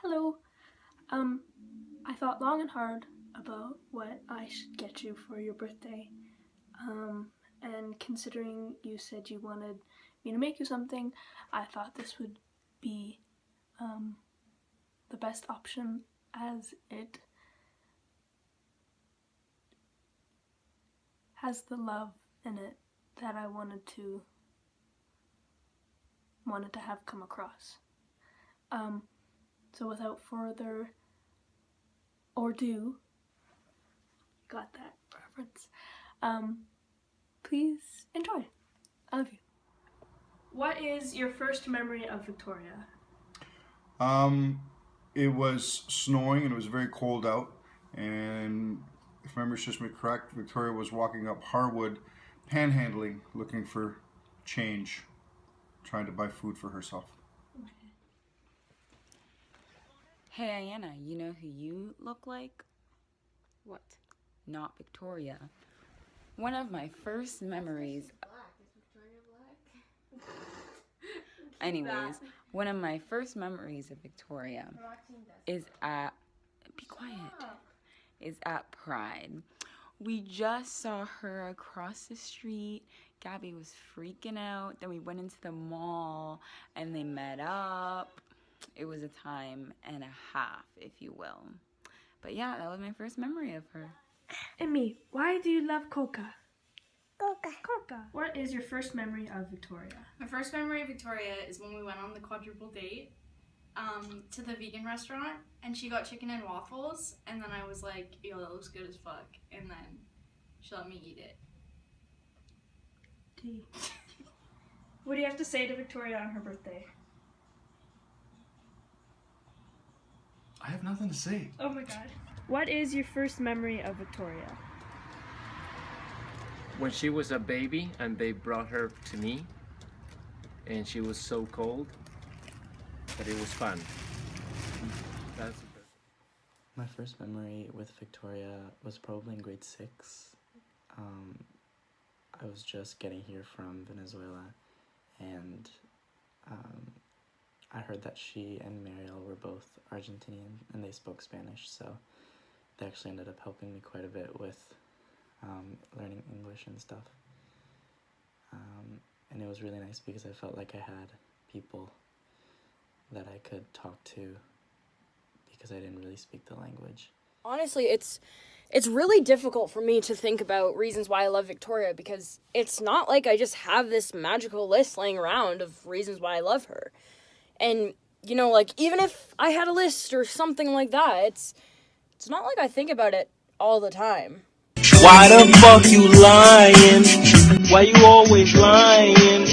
Hello. I thought long and hard about what I should get you for your birthday. And considering you said you wanted me to make you something, I thought this would be the best option, as it has the love in it that I wanted to have come across. So without further ado, got that reference. Please enjoy. I love you. What is your first memory of Victoria? It was snowing and it was very cold out. And if memory serves me correct, Victoria was walking up Harwood, panhandling, looking for change, trying to buy food for herself. Hey, Ayanna, you know who you look like? What? Not Victoria. One of my first memories. Anyways, one of my first memories of Victoria is at. Be quiet. Is at Pride. We just saw her across the street. Gabby was freaking out. Then we went into the mall and they met up. It was a time and a half, if you will. But yeah, that was my first memory of her. Emmy, why do you love Coca? Coca. What is your first memory of Victoria? My first memory of Victoria is when we went on the quadruple date to the vegan restaurant, and she got chicken and waffles, and then I was like, yo, that looks good as fuck, and then she let me eat it. Tea. What do you have to say to Victoria on her birthday? I have nothing to say. Oh my god. What is your first memory of Victoria? When she was a baby and they brought her to me, and she was so cold, but it was fun. That's the best. My first memory with Victoria was probably in grade 6. I was just getting here from Venezuela, and I heard that she and Mariel were both Argentinian and they spoke Spanish, so they actually ended up helping me quite a bit with learning English and stuff. And it was really nice because I felt like I had people that I could talk to because I didn't really speak the language. Honestly, it's really difficult for me to think about reasons why I love Victoria, because it's not like I just have this magical list laying around of reasons why I love her. And, you know, like, even if I had a list or something like that, it's not like I think about it all the time. Why the fuck you lying? Why you always lying?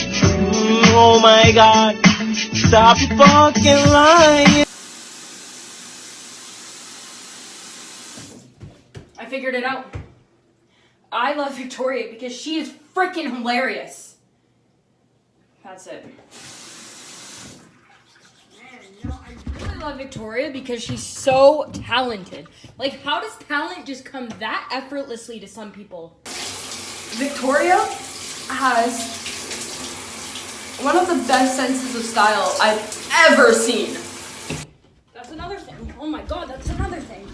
Oh my god, stop fucking lying. I figured it out. I love Victoria because she is freaking hilarious. That's it. I really love Victoria because she's so talented. Like, how does talent just come that effortlessly to some people? Victoria has one of the best senses of style I've ever seen. That's another thing. Oh my god, that's another thing.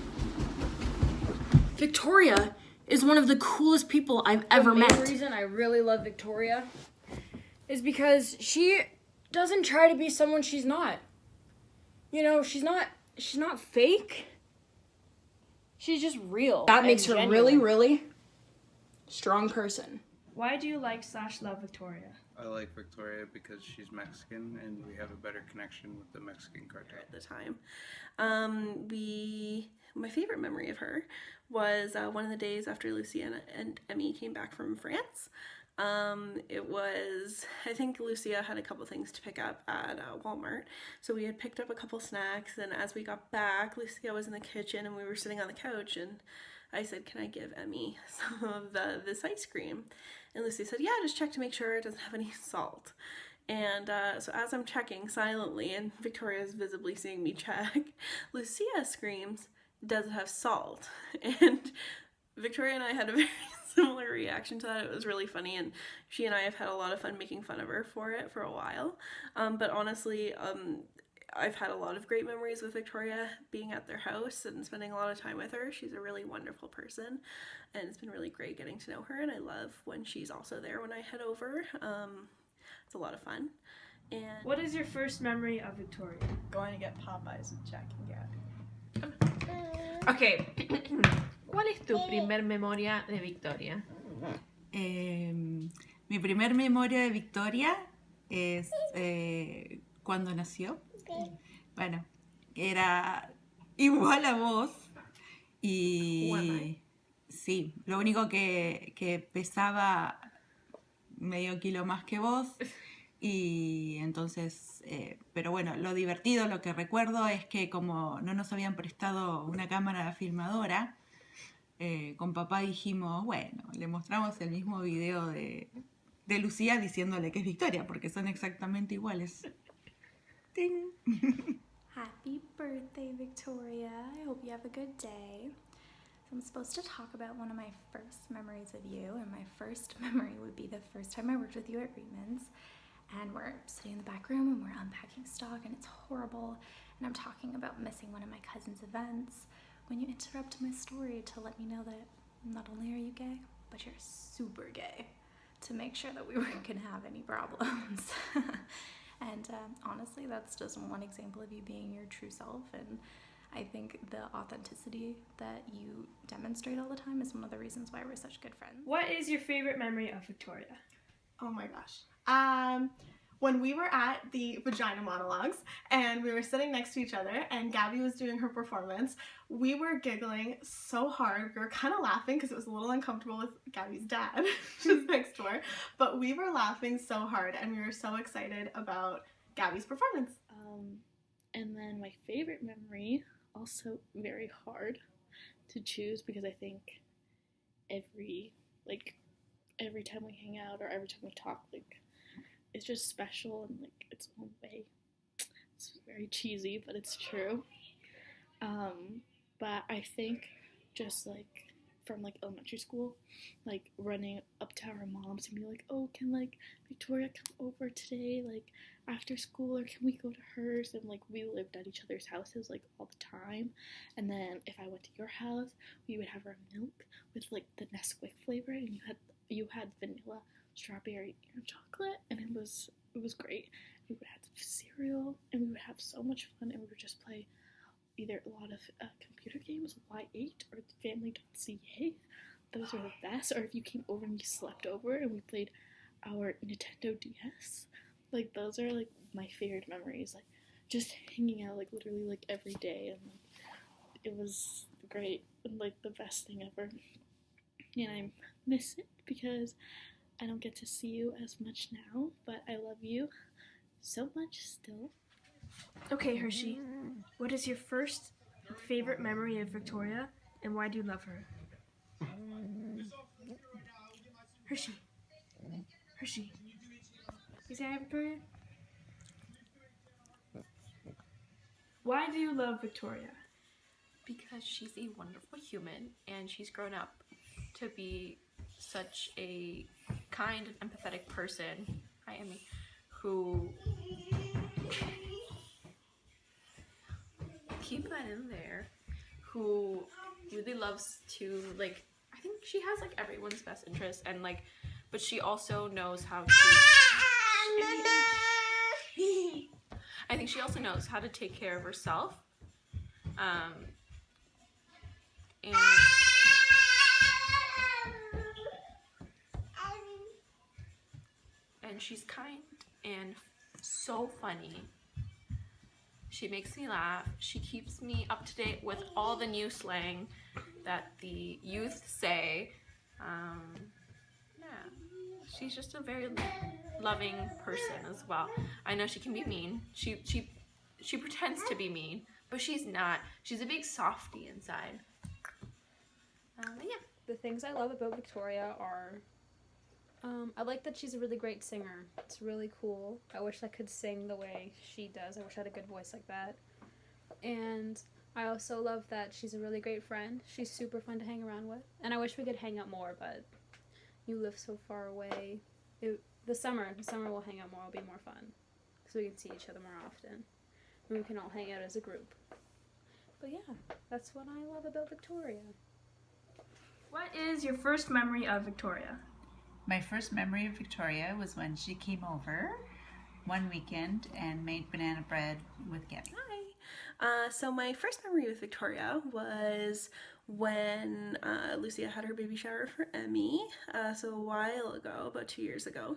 Victoria is one of the coolest people I've ever met. The main reason I really love Victoria is because she doesn't try to be someone she's not. You know, she's not fake. She's just real. That makes her a really, really strong person. Why do you like/love Victoria? I like Victoria because she's Mexican and we have a better connection with the Mexican cartel. At the time. My favorite memory of her was one of the days after Lucia and Emmy came back from France. It was, I think Lucia had a couple things to pick up at Walmart, so we had picked up a couple snacks, and as we got back, Lucia was in the kitchen and we were sitting on the couch, and I said, can I give Emmy some of this ice cream? And Lucia said, yeah, just check to make sure it doesn't have any salt. And so as I'm checking silently, and Victoria's visibly seeing me check, Lucia screams, does it have salt? And Victoria and I had a very similar reaction to that. It was really funny, and she and I have had a lot of fun making fun of her for it for a while. But honestly, I've had a lot of great memories with Victoria being at their house and spending a lot of time with her. She's a really wonderful person, and it's been really great getting to know her, and I love when she's also there when I head over. It's a lot of fun. And what is your first memory of Victoria? Going to get Popeyes with Jack and Gabby. Okay. ¿Cuál es tu primer memoria de Victoria? Mi primer memoria de Victoria es cuando nació. Bueno, era igual a vos y sí, lo único que pesaba medio kilo más que vos y entonces, pero bueno, lo divertido, lo que recuerdo es que como no nos habían prestado una cámara filmadora, con papá dijimos, bueno, le mostramos el mismo video de Lucía diciéndole que es Victoria, porque son exactamente iguales. Ding. Happy birthday, Victoria. I hope you have a good day. So I'm supposed to talk about one of my first memories of you, and my first memory would be the first time I worked with you at Reedman's, and we're sitting in the back room and we're unpacking stock and it's horrible, and I'm talking about missing one of my cousin's events when you interrupt my story to let me know that not only are you gay, but you're super gay, to make sure that we weren't gonna have any problems. And honestly, that's just one example of you being your true self, and I think the authenticity that you demonstrate all the time is one of the reasons why we're such good friends. What is your favorite memory of Victoria? Oh my gosh. When we were at the Vagina Monologues and we were sitting next to each other and Gabby was doing her performance, we were giggling so hard. We were kind of laughing because it was a little uncomfortable with Gabby's dad, who's next door, but we were laughing so hard and we were so excited about Gabby's performance. And then my favorite memory, also very hard to choose because I think every time we hang out or every time we talk, like, it's just special in like its own way. It's very cheesy, but it's true. But I think just like from like elementary school, like running up to our moms and be like, oh, can like Victoria come over today, like after school, or can we go to hers? And like we lived at each other's houses like all the time. And then if I went to your house, we would have our milk with like the Nesquik flavor, and you had vanilla, strawberry, and chocolate, and it was great. We would have cereal, and we would have so much fun, and we would just play either a lot of computer games, Y8 or Family.ca. Those were the best. Or if you came over and you slept over and we played our Nintendo DS, like those are like my favorite memories. Like just hanging out like literally like every day, and like it was great and like the best thing ever. And I miss it because I don't get to see you as much now, but I love you so much still. Okay, Hershey, what is your first favorite memory of Victoria, and why do you love her? Hershey. You say hi, Victoria? Why do you love Victoria? Because she's a wonderful human, and she's grown up to be such a kind and empathetic person. Hi, Emmy. Who... Keep that in there. Who really loves to, like, I think she has, like, everyone's best interest, and, like, but she also knows how to... I think she also knows how to take care of herself. And she's kind and so funny. She makes me laugh. She keeps me up to date with all the new slang that the youth say. Yeah, she's just a very loving person as well. I know she can be mean. She pretends to be mean, but she's not. She's a big softie inside. Yeah. The things I love about Victoria are, I like that she's a really great singer. It's really cool. I wish I could sing the way she does. I wish I had a good voice like that. And I also love that she's a really great friend. She's super fun to hang around with. And I wish we could hang out more, but you live so far away. The summer we'll hang out more. It'll be more fun because we can see each other more often. and we can all hang out as a group. But yeah, that's what I love about Victoria. What is your first memory of Victoria? My first memory of Victoria was when she came over one weekend and made banana bread with Gabby. So my first memory with Victoria was when Lucia had her baby shower for Emmy, so a while ago, about 2 years ago.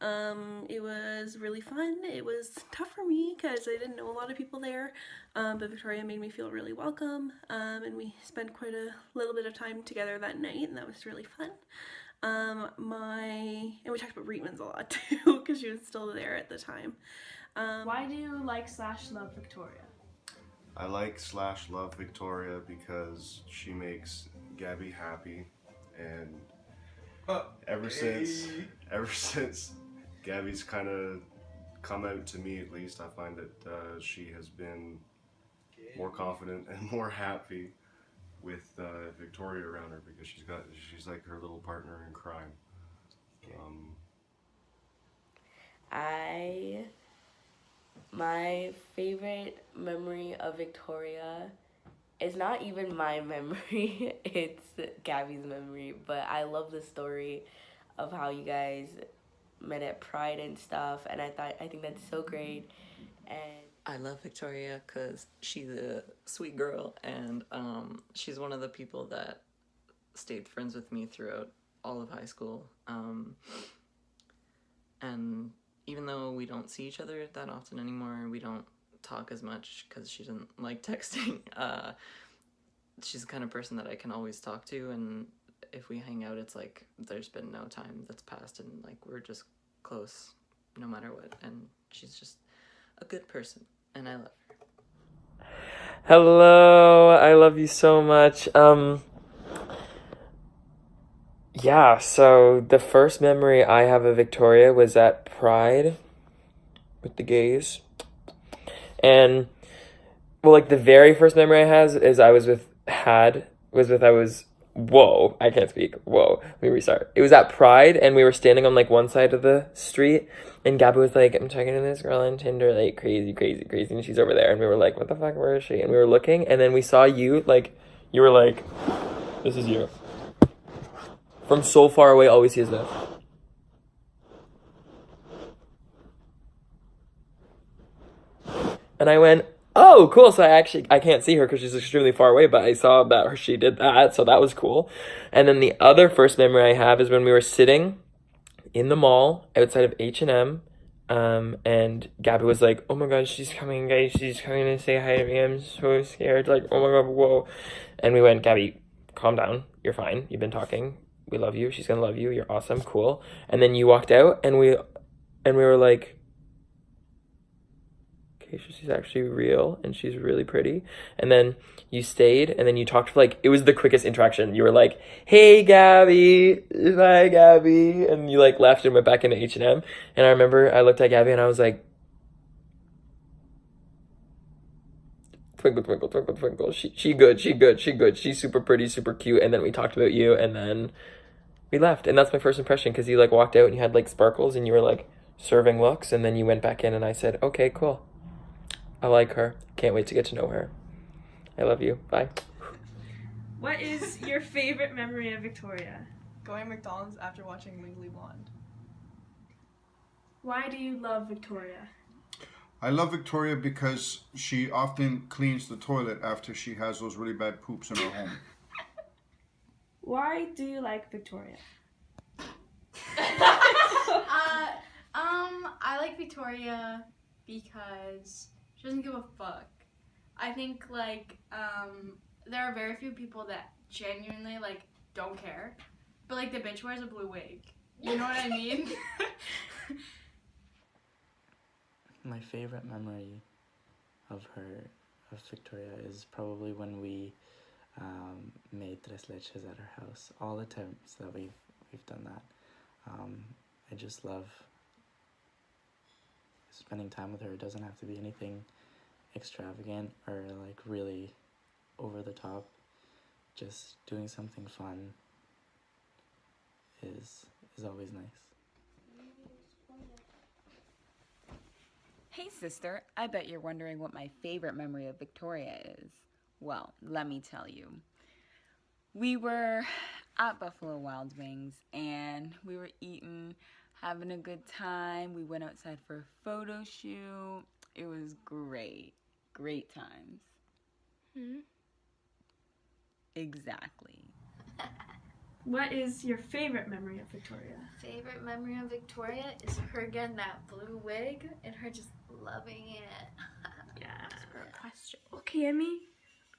It was really fun. It was tough for me because I didn't know a lot of people there, but Victoria made me feel really welcome, and we spent quite a little bit of time together that night, and that was really fun. And we talked about Reitman's a lot too because she was still there at the time. Why do you like/love Victoria? I like/love Victoria because she makes Gabby happy, and ever since Gabby's kind of come out to me, at least, I find that she has been more confident and more happy with Victoria around her, because she's like her little partner in crime. My favorite memory of Victoria is not even my memory, it's Gabby's memory, but I love the story of how you guys met at Pride and stuff, and I think that's so great. And I love Victoria because she's a sweet girl, and she's one of the people that stayed friends with me throughout all of high school. And even though we don't see each other that often anymore, we don't talk as much because she doesn't like texting. She's the kind of person that I can always talk to, and if we hang out, it's like there's been no time that's passed, and like we're just close no matter what. And she's just a good person, and I love her. Hello, I love you so much. Yeah, so the first memory I have of Victoria was at Pride with the gays. And, well, like, the very first memory I have is I can't speak. Whoa, let me restart. It was at Pride, and we were standing on, like, one side of the street, and Gabby was like, I'm talking to this girl on Tinder, like, crazy, and she's over there, and we were like, what the fuck, where is she? And we were looking, and then we saw you, like, you were like, this is you. From so far away, all we see is this. And I went, oh, cool. So I can't see her because she's extremely far away, but I saw that she did that, so that was cool. And then the other first memory I have is when we were sitting in the mall outside of H&M, and Gabby was like, oh my god, she's coming, guys. She's coming to say hi to me. I'm so scared. Like, oh my god, whoa. And we went, Gabby, calm down. You're fine. You've been talking. We love you. She's gonna love you. You're awesome. Cool. And then you walked out, and we were like, okay, so she's actually real, and she's really pretty. And then you stayed, and then you talked for like, it was the quickest interaction. You were like, hey, Gabby. Bye, Gabby. And you like left and went back into H&M. And I remember I looked at Gabby, and I was like, twinkle, twinkle, twinkle, twinkle. She good. She's super pretty, super cute. And then we talked about you, and then we left. And that's my first impression, because you like walked out and you had like sparkles and you were like serving looks, and then you went back in, and I said, okay, cool. I like her. Can't wait to get to know her. I love you. Bye. What is your favorite memory of Victoria? Going to McDonald's after watching Legally Blonde. Why do you love Victoria? I love Victoria because she often cleans the toilet after she has those really bad poops in her home. Why do you like Victoria? I like Victoria because she doesn't give a fuck. I think like there are very few people that genuinely like don't care, but like the bitch wears a blue wig. You know what I mean? My favorite memory of Victoria, is probably when we made tres leches at her house. All the times that we've done that. I just love spending time with her. It doesn't have to be anything extravagant or like really over the top. Just doing something fun is always nice. Hey Hey sister, I bet you're wondering what my favorite memory of Victoria is. Well, let me tell you. We were at Buffalo Wild Wings and we were eating, having a good time. We went outside for a photo shoot. It was great. Great times. Exactly. What is your favorite memory of Victoria? Favorite memory of Victoria is her getting that blue wig and her just loving it. Yeah. That's a great question. Okay, Emmy,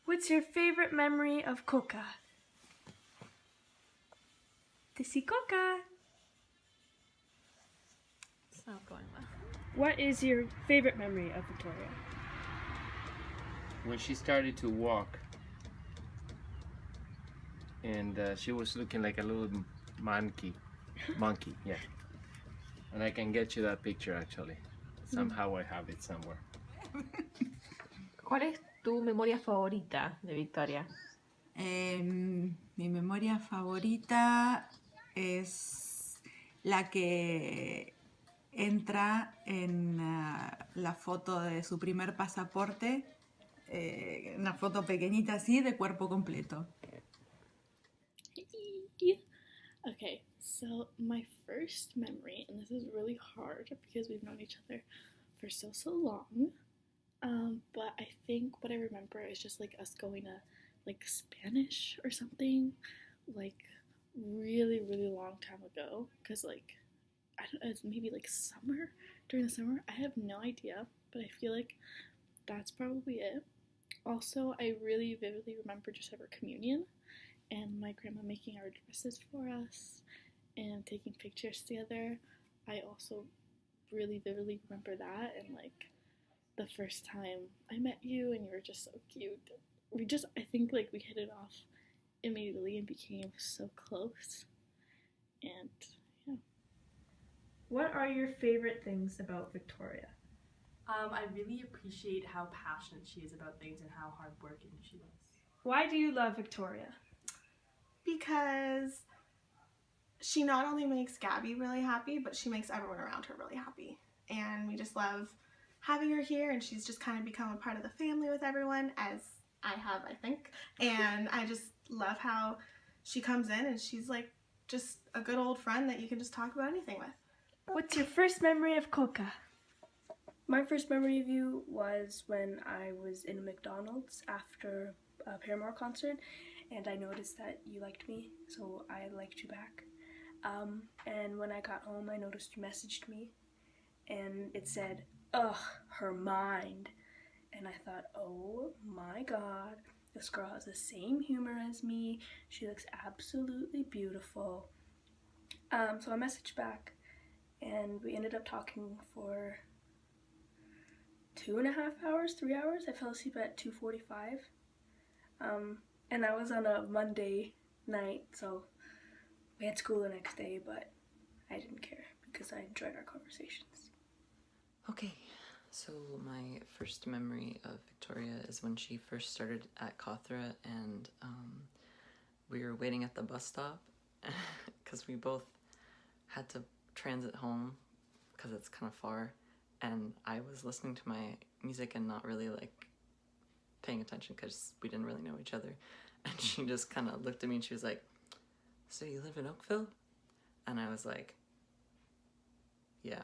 what's your favorite memory of Coca? To see Coca. It's not going well. What is your favorite memory of Victoria? When she started to walk, and she was looking like a little monkey, yeah. And I can get you that picture actually. Somehow I have it somewhere. ¿Cuál es tu memoria favorita de Victoria? Mi memoria favorita es la que entra en la foto de su primer pasaporte, una foto pequeñita así de cuerpo completo. Okay, so my first memory, and this is really hard because we've known each other for so long, but I think what I remember is just like us going to like Spanish or something, like really long time ago, because like I don't know, it's maybe like summer, during the summer. I have no idea, but I feel like that's probably it. Also, I really vividly remember just our communion and my grandma making our dresses for us and taking pictures together. I also really vividly remember that, and like the first time I met you and you were just so cute. I think like we hit it off immediately and became so close. And yeah. What are your favorite things about Victoria? I really appreciate how passionate she is about things and how hardworking she is. Why do you love Victoria? Because she not only makes Gabby really happy, but she makes everyone around her really happy. And we just love having her here, and she's just kind of become a part of the family with everyone, as I have, I think. And I just love how she comes in and she's like just a good old friend that you can just talk about anything with. What's your first memory of Coca? My first memory of you was when I was in a McDonald's after a Paramore concert, and I noticed that you liked me, so I liked you back. And when I got home, I noticed you messaged me, and it said, "Ugh, her mind." And I thought, oh my god, this girl has the same humor as me. She looks absolutely beautiful. So I messaged back, and we ended up talking for 2.5 hours, 3 hours. I fell asleep at 2:45. And that was on a Monday night, so we had school the next day, but I didn't care because I enjoyed our conversations. Okay, so my first memory of Victoria is when she first started at Kothra, and we were waiting at the bus stop because we both had to transit home because it's kind of far, and I was listening to my music and not really like paying attention because we didn't really know each other, and she just kind of looked at me and she was like, "So you live in Oakville?" And I was like, "Yeah."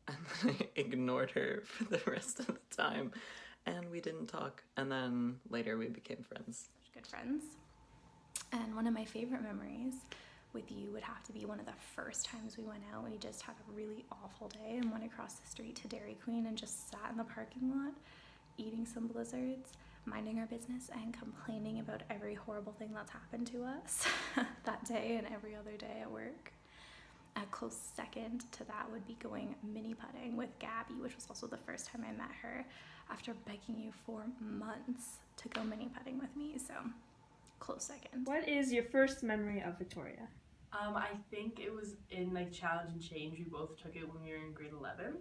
And then I ignored her for the rest of the time, and we didn't talk, and then later we became friends. Good friends. And one of my favorite memories with you would have to be one of the first times we went out. We just had a really awful day and went across the street to Dairy Queen and just sat in the parking lot eating some blizzards, minding our business, and complaining about every horrible thing that's happened to us that day and every other day at work. A close second to that would be going mini putting with Gabby, which was also the first time I met her after begging you for months to go mini putting with me, so close second. What is your first memory of Victoria? I think it was in like Challenge and Change. We both took it when we were in grade 11.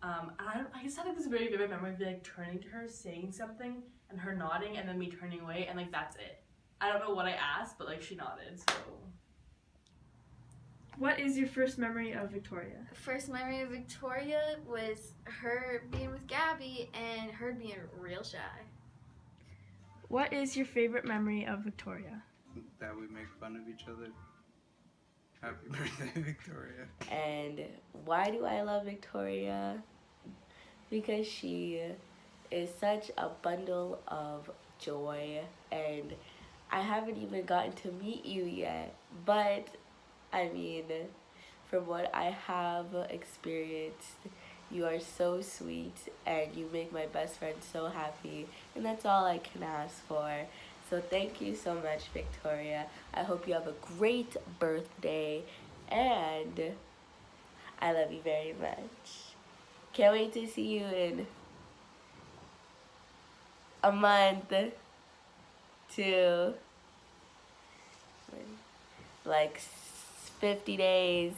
And I just had like this very vivid memory of like turning to her, saying something, and her nodding, and then me turning away, and like that's it. I don't know what I asked, but like she nodded, so. What is your first memory of Victoria? First memory of Victoria was her being with Gabby and her being real shy. What is your favorite memory of Victoria? That we make fun of each other. Happy birthday, Victoria. And why do I love Victoria? Because she is such a bundle of joy, and I haven't even gotten to meet you yet, but I mean, from what I have experienced, you are so sweet and you make my best friend so happy, and that's all I can ask for. So thank you so much, Victoria. I hope you have a great birthday, and I love you very much. Can't wait to see you in a month to like 50 days.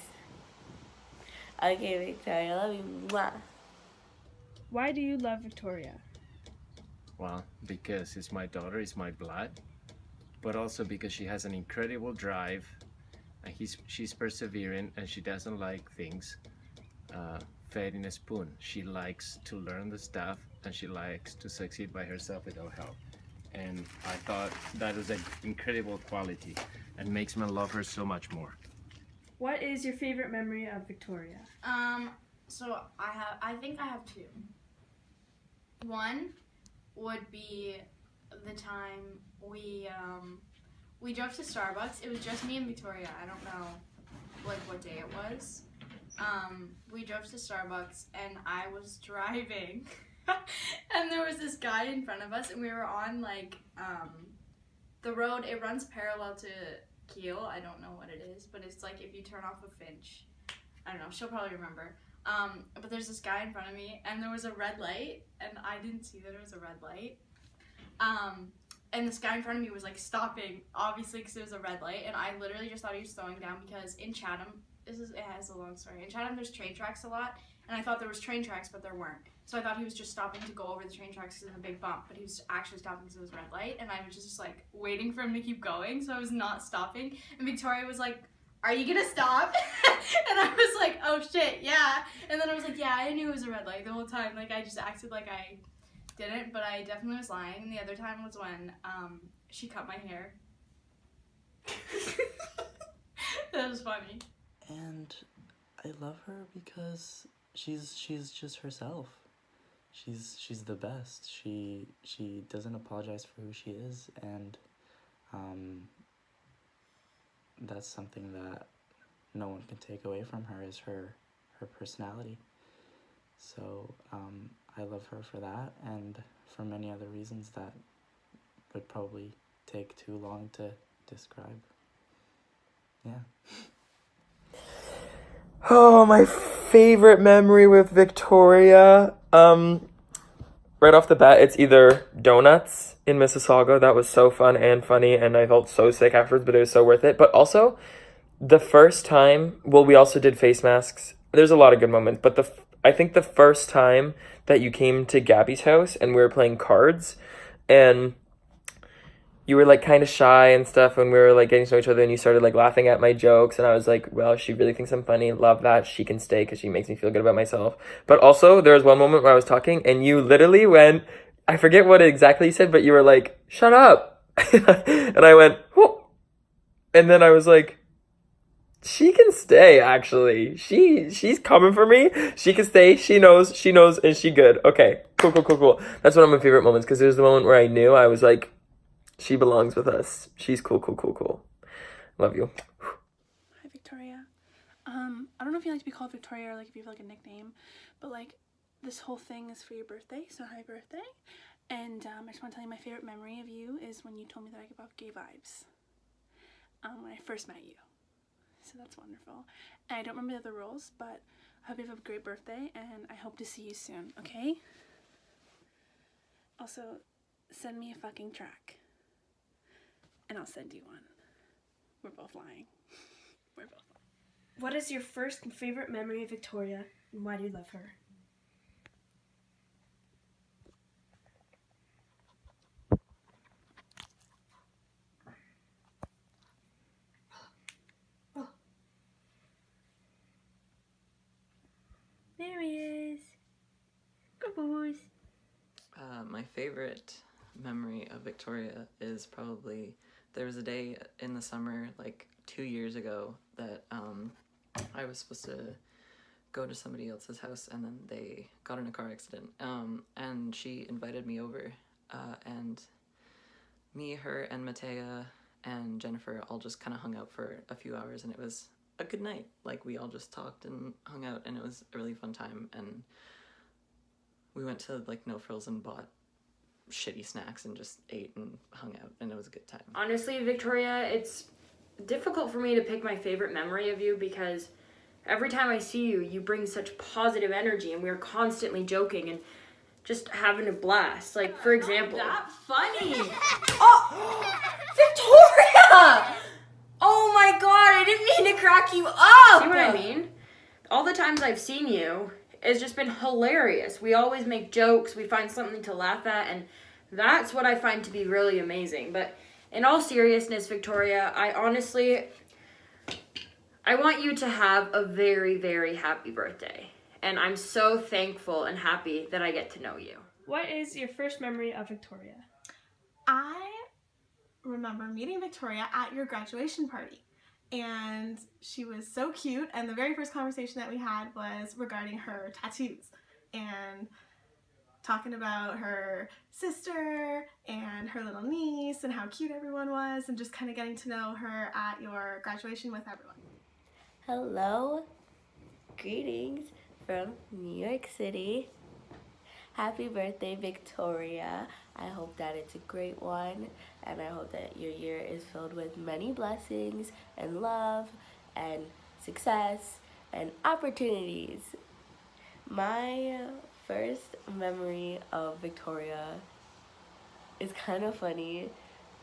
Okay, Victoria, I love you. Mwah. Why do you love Victoria? Well, because it's my daughter, it's my blood, but also because she has an incredible drive, and she's persevering, and she doesn't like things fed in a spoon. She likes to learn the stuff, and she likes to succeed by herself without help. And I thought that was an incredible quality and makes me love her so much more. What is your favorite memory of Victoria? So I think I have two. One would be the time we drove to Starbucks. It was just me and Victoria. I don't know like what day it was. We drove to Starbucks and I was driving and there was this guy in front of us and we were on like the road. It runs parallel to Kiel. I don't know what it is, but it's like if you turn off a Finch. I don't know, she'll probably remember. But there's this guy in front of me and there was a red light and I didn't see that it was a red light. And this guy in front of me was like stopping, obviously because it was a red light, and I literally just thought he was slowing down because in Chatham, it has a long story. In Chatham there's train tracks a lot, and I thought there was train tracks, but there weren't. So I thought he was just stopping to go over the train tracks because of the big bump, but he was actually stopping because it was red light, and I was just like waiting for him to keep going, so I was not stopping. And Victoria was like, "Are you gonna stop?" And I was like, "Oh shit, yeah." And then I was like, "Yeah, I knew it was a red light the whole time." Like I just acted like I didn't, but I definitely was lying. And the other time was when she cut my hair. That was funny. And I love her because she's just herself. She's the best. She doesn't apologize for who she is, and that's something that no one can take away from her, is her personality. So I love her for that, and for many other reasons that would probably take too long to describe. Yeah. Oh, my favorite memory with Victoria. Right off the bat, it's either donuts in Mississauga. That was so fun and funny, and I felt so sick afterwards, but it was so worth it. But also, the first time, well, we also did face masks. There's a lot of good moments, but I think the first time that you came to Gabby's house and we were playing cards, and you were like kind of shy and stuff, and we were like getting to know each other, and you started like laughing at my jokes, and I was like, well, she really thinks I'm funny. Love that. She can stay because she makes me feel good about myself. But also, there was one moment where I was talking, and you literally went, I forget what exactly you said, but you were like, shut up. And I went, oh. And then I was like, she can stay, actually. She's coming for me. She can stay. She knows, and she good. Okay, cool. That's one of my favorite moments, because there's the moment where I knew, I was like, she belongs with us. She's cool. Love you. Hi, Victoria. I don't know if you like to be called Victoria or like if you have like a nickname, but like this whole thing is for your birthday, so happy birthday. And I just want to tell you my favorite memory of you is when you told me that I give off gay vibes when I first met you. So that's wonderful. And I don't remember the other rules, but I hope you have a great birthday, and I hope to see you soon, okay? Also, send me a fucking track, and I'll send you one. We're both lying. We're both lying. What is your first and favorite memory of Victoria, and why do you love her? There he is. Good boys. My favorite memory of Victoria is probably there was a day in the summer, like 2 years ago, that I was supposed to go to somebody else's house, and then they got in a car accident. And she invited me over, and me, her, and Matea and Jennifer all just kind of hung out for a few hours, and it was a good night. Like, we all just talked and hung out, and it was a really fun time. And we went to like No Frills and bought shitty snacks and just ate and hung out, and it was a good time. Honestly, Victoria, it's difficult for me to pick my favorite memory of you because every time I see you, you bring such positive energy, and we're constantly joking and just having a blast. Like, for example... Not funny! Oh! Victoria! Oh my god, I didn't mean to crack you up! See what I mean? All the times I've seen you, it's just been hilarious. We always make jokes, we find something to laugh at, and that's what I find to be really amazing. But in all seriousness, Victoria, I want you to have a very, very happy birthday. And I'm so thankful and happy that I get to know you. What is your first memory of Victoria? I remember meeting Victoria at your graduation party. And she was so cute, and the very first conversation that we had was regarding her tattoos and talking about her sister and her little niece and how cute everyone was, and just kind of getting to know her at your graduation with everyone. Hello, greetings from New York City. Happy birthday, Victoria. I hope that it's a great one, and I hope that your year is filled with many blessings and love and success and opportunities. My first memory of Victoria is kind of funny.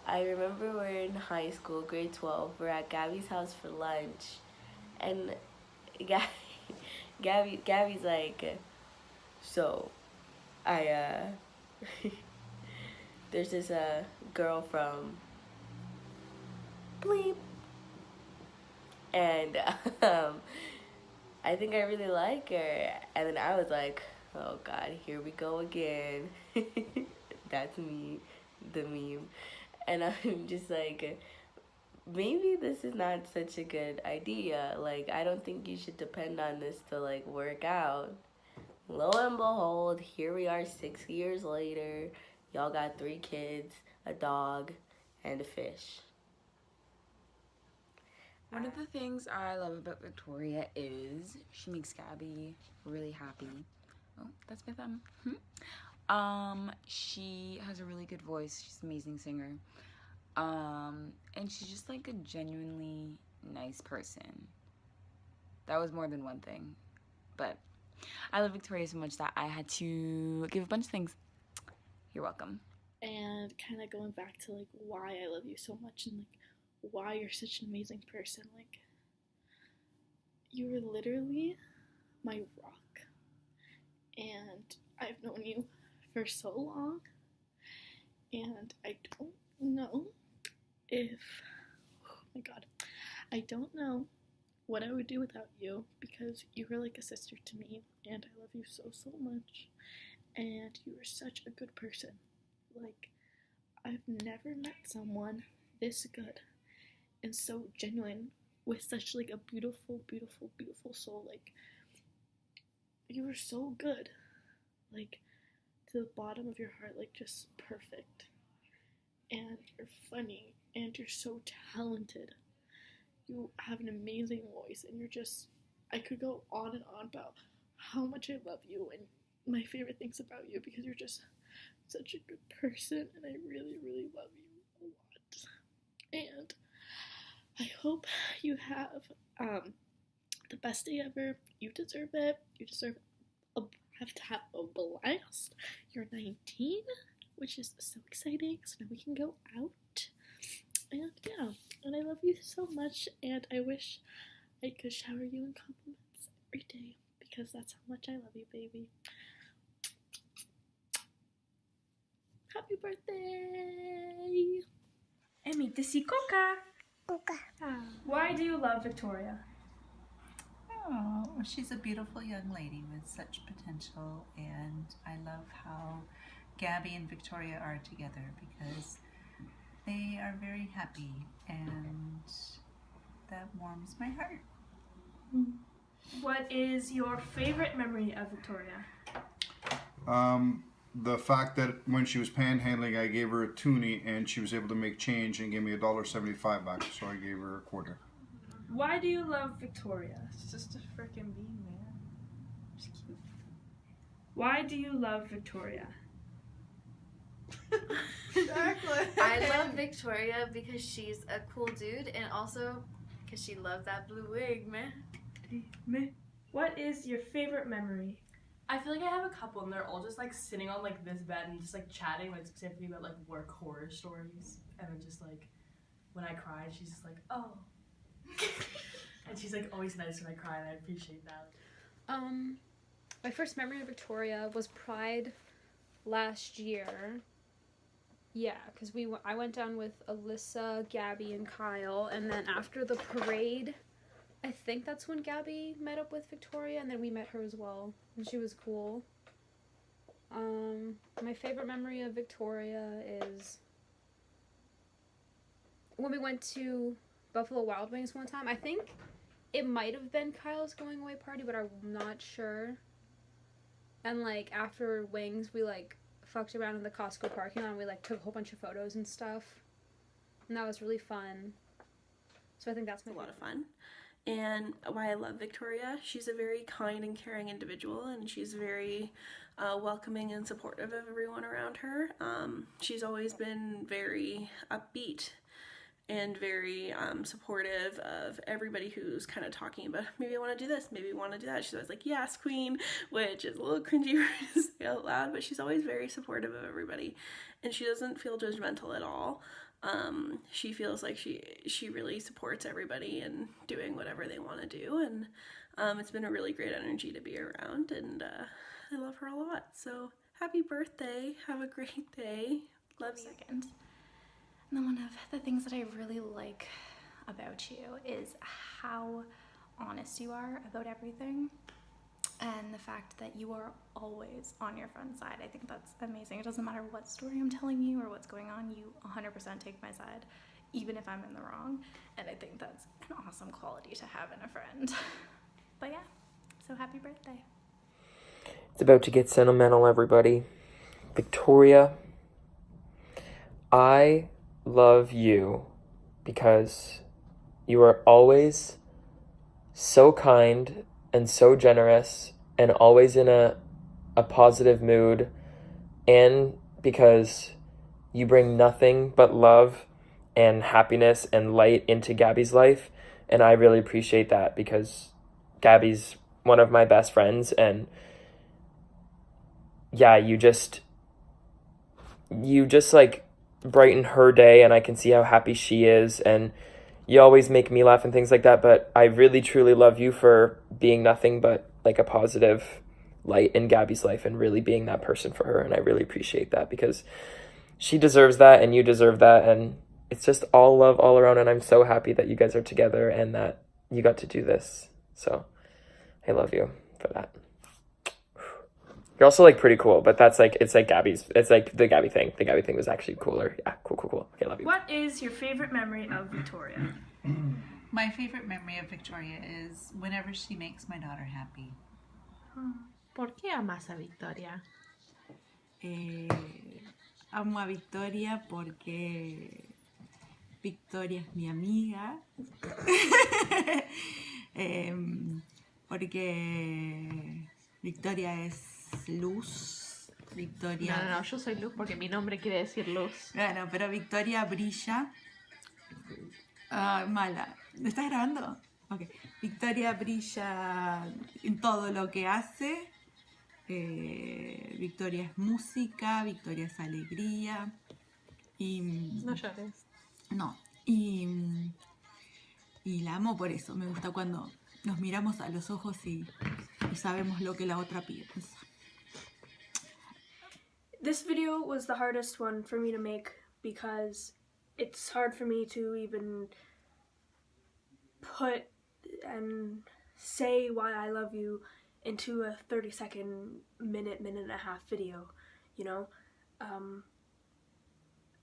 I remember we're in high school, grade 12. We're at Gabby's house for lunch, and Gabby's like, so there's this girl from bleep, and I think I really like her. And then I was like, oh god, here we go again. That's me, the meme. And I'm just like, maybe this is not such a good idea. Like, I don't think you should depend on this to like work out. Lo and behold, here we are 6 years later. Y'all got 3 kids, a dog, and a fish. One of the things I love about Victoria is she makes Gabby really happy. Oh, that's my thumb. She has a really good voice. She's an amazing singer. And she's just like a genuinely nice person. That was more than one thing. But I love Victoria so much that I had to give a bunch of things. You're welcome. And kind of going back to like why I love you so much and like why you're such an amazing person. Like, you were literally my rock, and I've known you for so long, and I don't know if, oh my god, I don't know what I would do without you, because you were like a sister to me, and I love you so much, and you are such a good person. Like, I've never met someone this good and so genuine with such like a beautiful soul. Like, you were so good, like to the bottom of your heart, like just perfect. And you're funny, and you're so talented. You have an amazing voice, and you're just, I could go on and on about how much I love you and my favorite things about you, because you're just such a good person, and I really love you a lot. And I hope you have the best day ever. You deserve it. You deserve have to have a blast. You're 19, which is so exciting, so now we can go out. And yeah, and I love you so much, and I wish I could shower you in compliments every day, because that's how much I love you, baby. Happy birthday! Emite si coca. Coca. Why do you love Victoria? Oh, she's a beautiful young lady with such potential, and I love how Gabby and Victoria are together because they are very happy, and that warms my heart. What is your favorite memory of Victoria? The fact that when she was panhandling, I gave her a toonie and she was able to make change and gave me $1.75 back, so I gave her a quarter. Why do you love Victoria? It's just a freaking bean, man. She's cute. Why do you love Victoria? I love Victoria because she's a cool dude and also because she loves that blue wig, man. What is your favorite memory? I feel like I have a couple and they're all just like sitting on like this bed and just like chatting like specifically about like work horror stories, and then just like when I cry she's just like, oh. And she's like always nice when I cry, and I appreciate that. My first memory of Victoria was Pride last year. Yeah, because I went down with Alyssa, Gabby, and Kyle, and then after the parade, I think that's when Gabby met up with Victoria, and then we met her as well, and she was cool. My favorite memory of Victoria is when we went to Buffalo Wild Wings one time. I think it might have been Kyle's going away party, but I'm not sure. And like after Wings, we like fucked around in the Costco parking lot and we like took a whole bunch of photos and stuff. And that was really fun. So I think that's a lot of fun. And why I love Victoria, she's a very kind and caring individual, and she's very welcoming and supportive of everyone around her. She's always been very upbeat and very supportive of everybody who's kind of talking about, maybe I want to do this, maybe I want to do that. She's always like, yes, queen, which is a little cringy for to say out loud, but she's always very supportive of everybody, and she doesn't feel judgmental at all. She feels like she really supports everybody and doing whatever they want to do, and it's been a really great energy to be around, and I love her a lot. So happy birthday, have a great day, love you. And then one of the things that I really like about you is how honest you are about everything, and the fact that you are always on your friend's side. I think that's amazing. It doesn't matter what story I'm telling you or what's going on, you 100% take my side, even if I'm in the wrong. And I think that's an awesome quality to have in a friend. But yeah, so happy birthday. It's about to get sentimental, everybody. Victoria, I love you because you are always so kind and so generous and always in a positive mood, and because you bring nothing but love and happiness and light into Gabby's life, and I really appreciate that because Gabby's one of my best friends, and yeah, you just like brighten her day, and I can see how happy she is, and you always make me laugh and things like that, but I really truly love you for being nothing but like a positive light in Gabby's life and really being that person for her, and I really appreciate that because she deserves that and you deserve that, and it's just all love all around, and I'm so happy that you guys are together and that you got to do this. So I love you for that. You're also like pretty cool, but that's like, it's like Gabby's, it's like the Gabby thing. The Gabby thing was actually cooler. Yeah, cool. Okay, love you. What is your favorite memory of Victoria? My favorite memory of Victoria is whenever she makes my daughter happy. ¿Por qué amas a Victoria? Amo a Victoria porque Victoria es mi amiga. Porque Victoria es luz. Victoria... No, yo soy luz porque mi nombre quiere decir luz. Bueno, pero Victoria brilla. Mala. ¿Me estás grabando? Ok. Victoria brilla en todo lo que hace. Victoria es música, Victoria es alegría. Y... No llores. No. Y la amo por eso. Me gusta cuando nos miramos a los ojos y sabemos lo que la otra piensa. This video was the hardest one for me to make because it's hard for me to even put and say why I love you into a 30-second, minute and a half video, you know?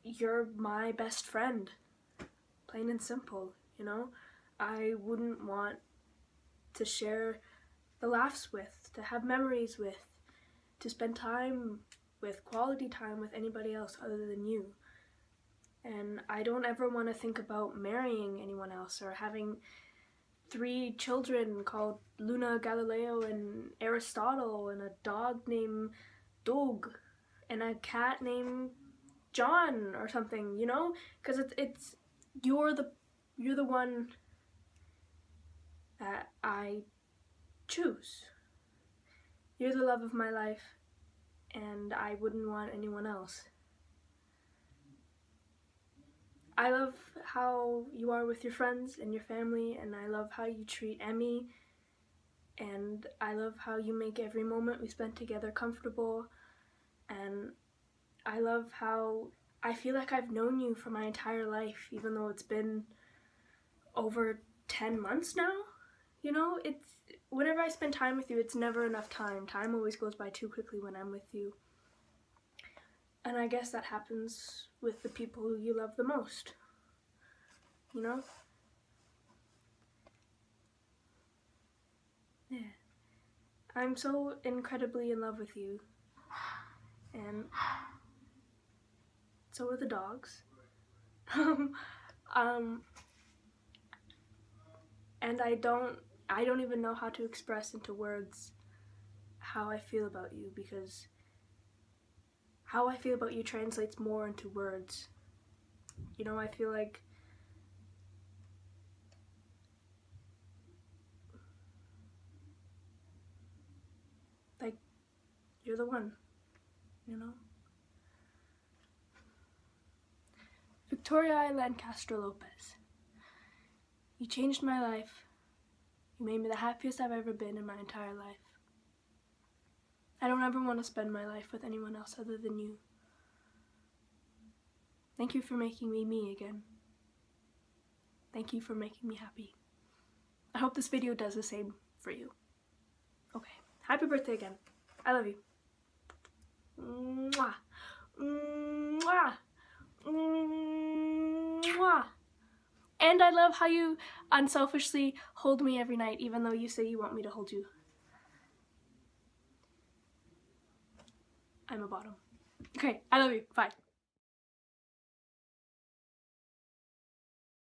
You're my best friend, plain and simple, you know? I wouldn't want to share the laughs with, to have memories with, to spend time with, quality time with anybody else other than you. And I don't ever want to think about marrying anyone else or having 3 children called Luna, Galileo, and Aristotle, and a dog named Doug, and a cat named John or something, you know? Because it's you're the one that I choose. You're the love of my life, and I wouldn't want anyone else. I love how you are with your friends and your family, and I love how you treat Emmy, and I love how you make every moment we spend together comfortable, and I love how I feel like I've known you for my entire life, even though it's been over 10 months now. You know, it's whenever I spend time with you, it's never enough time. Time always goes by too quickly when I'm with you. And I guess that happens with the people who you love the most. You know? Yeah. I'm so incredibly in love with you. And so are the dogs. And I don't even know how to express into words how I feel about you, because how I feel about you translates more into words. You know, I feel like you're the one, you know? Victoria I. Lancaster Lopez. You changed my life. You made me the happiest I've ever been in my entire life. I don't ever want to spend my life with anyone else other than you. Thank you for making me me again. Thank you for making me happy. I hope this video does the same for you. Okay, happy birthday again. I love you. Mwah. Mwah. Mwah. And I love how you unselfishly hold me every night, even though you say you want me to hold you. I'm a bottom. Okay, I love you. Bye.